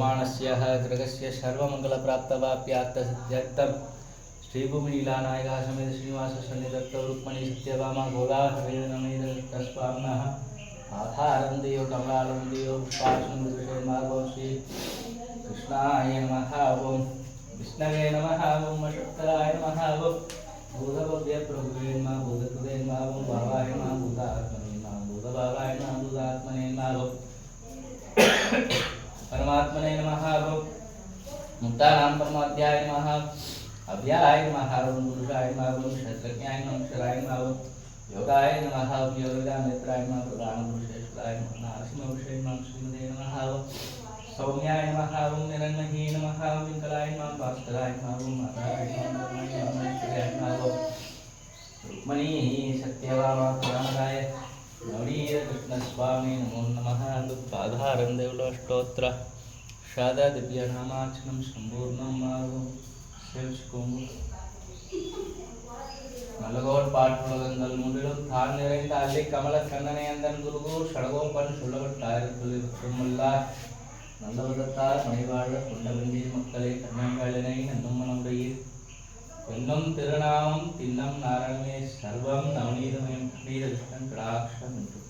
यजमानस्य गृहस्य सर्वमङ्गलप्राप्तवाप्यार्थसिद्ध्यर्थं श्रीभूमिलीलानायिका समेत श्रीनिवास सन्निधत्तो रुक्मणी सत्यभामा गोदा स्वामिनः आधारं देव कमलालं देव पुष्पार्चनमृषेन्मागो श्री कृष्णाय नमः ओं विष्णवे नमः ओं वषट्कराय नमः ओं भूतभव्य प्रभुवे नमः भूतकृते नमः ओं भावाय नमः भूतात्मने नमः भूतभावाय नमः भूतात्मने नमः ओं परमात्मने नमः ओं मुक्तानां परमाध्याय नमः अव्याय नमः ओं पुरुषाय नमः ओं क्षत्रज्ञाय नमः अक्षराय नमः ओं योगाय नमः ओं योगदानेत्राय नमः प्रधानपुरुषेश्वराय नमः नारसिंहपुरुषे नमः श्रीमते नमः ओं सौम्याय नमः ओं निरन्महे नमः ओं पिङ्गलाय नमः भास्कराय नमः ओं माताय नमः नमः ओं रुक्मणी सत्यभामा पुराणदाय नवनीत कृष्णस्वामी नमो नमः दुःखाधारं देवलोष्टोत्र शादा दिव्यनामार्चनं सम्पूर्णं मागो सेविச்சுக்கோங்க நல்லகோர் பாட்டுலகங்கள் முன்றிலும் தான் நிறைந்த அல்லி கமல கண்ணனை அந்தன் குருகோ ஷடகோம் பன் சொல்லப்பட்டாயிருக்குள்ளார் நல்லவிதத்தார் மணிவாழ கொண்டவந்தி மக்களே கண்ணங்களினை நன்னும் மனமுடையீர் என்னும் திருநாமம் தின்னம் நாரணமே சர்வம் நவநீதமயம் நீத கிருஷ்ணன் கடாட்சம் என்று